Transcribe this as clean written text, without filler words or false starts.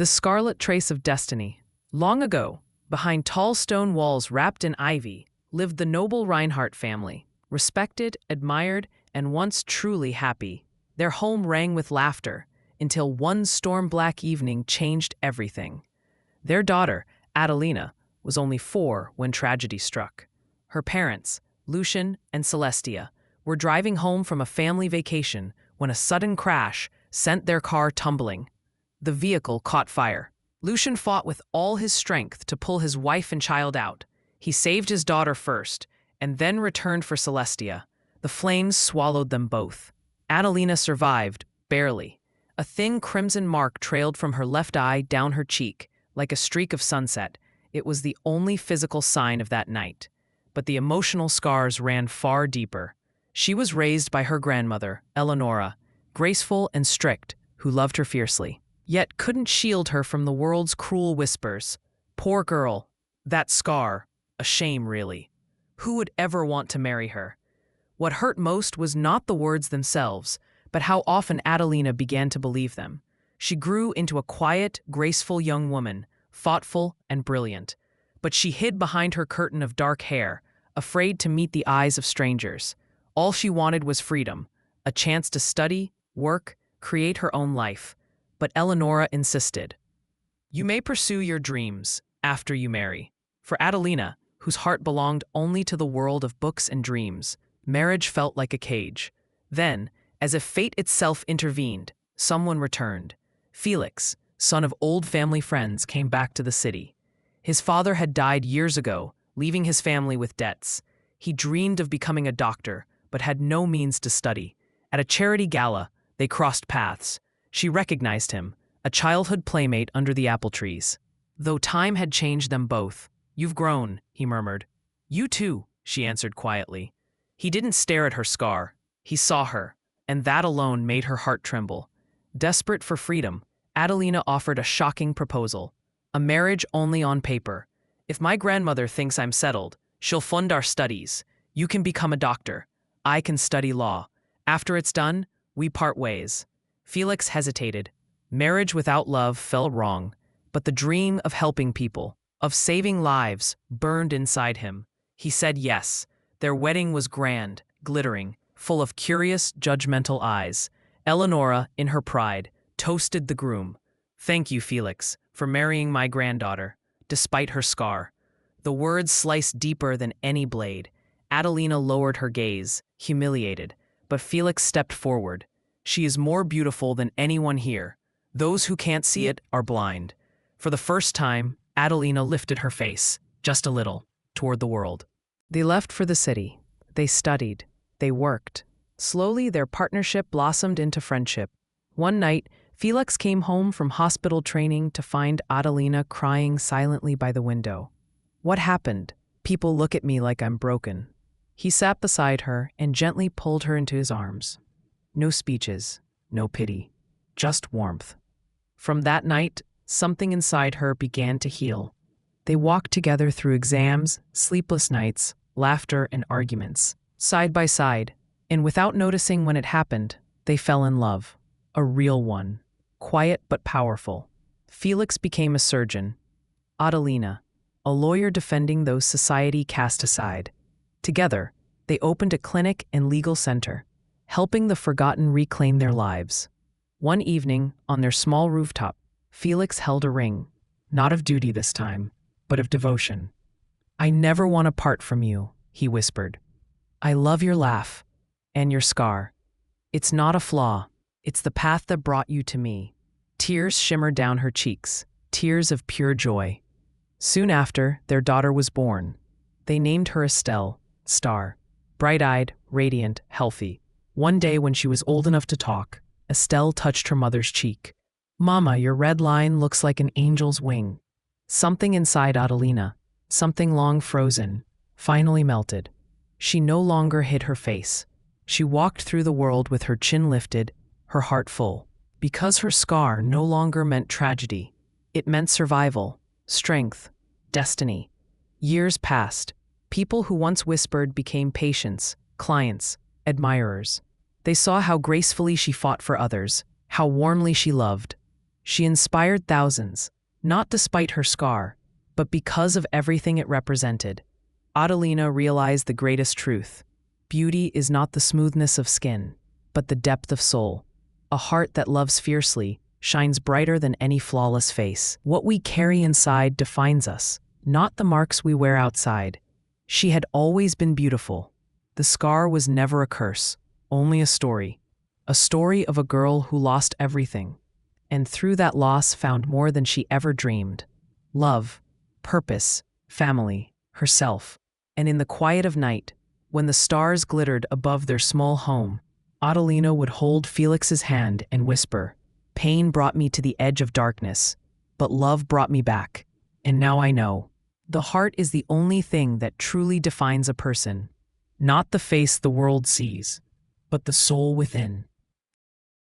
The Scarlet Trace of Destiny. Long ago, behind tall stone walls wrapped in ivy, lived the noble Reinhardt family, respected, admired, and once truly happy. Their home rang with laughter, until one storm-black evening changed everything. Their daughter, Adelina, was only 4 when tragedy struck. Her parents, Lucian and Celestia, were driving home from a family vacation when a sudden crash sent their car tumbling. The vehicle caught fire. Lucian fought with all his strength to pull his wife and child out. He saved his daughter first, and then returned for Celestia. The flames swallowed them both. Adelina survived, barely. A thin crimson mark trailed from her left eye down her cheek, like a streak of sunset. It was the only physical sign of that night. But the emotional scars ran far deeper. She was raised by her grandmother, Eleonora, graceful and strict, who loved her fiercely, yet couldn't shield her from the world's cruel whispers. Poor girl. That scar. A shame, really. Who would ever want to marry her? What hurt most was not the words themselves, but how often Adelina began to believe them. She grew into a quiet, graceful young woman, thoughtful and brilliant. But she hid behind her curtain of dark hair, afraid to meet the eyes of strangers. All she wanted was freedom, a chance to study, work, create her own life. But Eleonora insisted. You may pursue your dreams after you marry. For Adelina, whose heart belonged only to the world of books and dreams, marriage felt like a cage. Then, as if fate itself intervened, someone returned. Felix, son of old family friends, came back to the city. His father had died years ago, leaving his family with debts. He dreamed of becoming a doctor, but had no means to study. At a charity gala, they crossed paths. She recognized him, a childhood playmate under the apple trees. Though time had changed them both. You've grown, he murmured. You too, she answered quietly. He didn't stare at her scar. He saw her, and that alone made her heart tremble. Desperate for freedom, Adelina offered a shocking proposal. A marriage only on paper. If my grandmother thinks I'm settled, she'll fund our studies. You can become a doctor. I can study law. After it's done, we part ways. Felix hesitated. Marriage without love felt wrong, but the dream of helping people, of saving lives, burned inside him. He said yes. Their wedding was grand, glittering, full of curious, judgmental eyes. Eleonora, in her pride, toasted the groom. Thank you, Felix, for marrying my granddaughter, despite her scar. The words sliced deeper than any blade. Adelina lowered her gaze, humiliated, but Felix stepped forward. She is more beautiful than anyone here. Those who can't see it are blind. For the first time, Adelina lifted her face, just a little, toward the world. They left for the city. They studied. They worked. Slowly, their partnership blossomed into friendship. One night, Felix came home from hospital training to find Adelina crying silently by the window. What happened? People look at me like I'm broken. He sat beside her and gently pulled her into his arms. No speeches, no pity, just warmth. From that night, something inside her began to heal. They walked together through exams, sleepless nights, laughter, and arguments, side by side, and without noticing when it happened, they fell in love. A real one, quiet but powerful. Felix became a surgeon. Adelina, a lawyer defending those society cast aside. Together, they opened a clinic and legal center, helping the forgotten reclaim their lives. One evening, on their small rooftop, Felix held a ring, not of duty this time, but of devotion. I never want to part from you, he whispered. I love your laugh and your scar. It's not a flaw. It's the path that brought you to me. Tears shimmered down her cheeks, tears of pure joy. Soon after, their daughter was born. They named her Estelle, Star, bright-eyed, radiant, healthy. One day when she was old enough to talk, Estelle touched her mother's cheek. Mama, your red line looks like an angel's wing. Something inside Adelina, something long frozen, finally melted. She no longer hid her face. She walked through the world with her chin lifted, her heart full. Because her scar no longer meant tragedy. It meant survival, strength, destiny. Years passed. People who once whispered became patients, clients, admirers. They saw how gracefully she fought for others, how warmly she loved. She inspired thousands, not despite her scar, but because of everything it represented. Adelina realized the greatest truth. Beauty is not the smoothness of skin, but the depth of soul. A heart that loves fiercely shines brighter than any flawless face. What we carry inside defines us, not the marks we wear outside. She had always been beautiful. The scar was never a curse, only a story. A story of a girl who lost everything, and through that loss found more than she ever dreamed. Love, purpose, family, herself. And in the quiet of night, when the stars glittered above their small home, Adelina would hold Felix's hand and whisper, "Pain brought me to the edge of darkness, but love brought me back. And now I know. The heart is the only thing that truly defines a person. Not the face the world sees, but the soul within."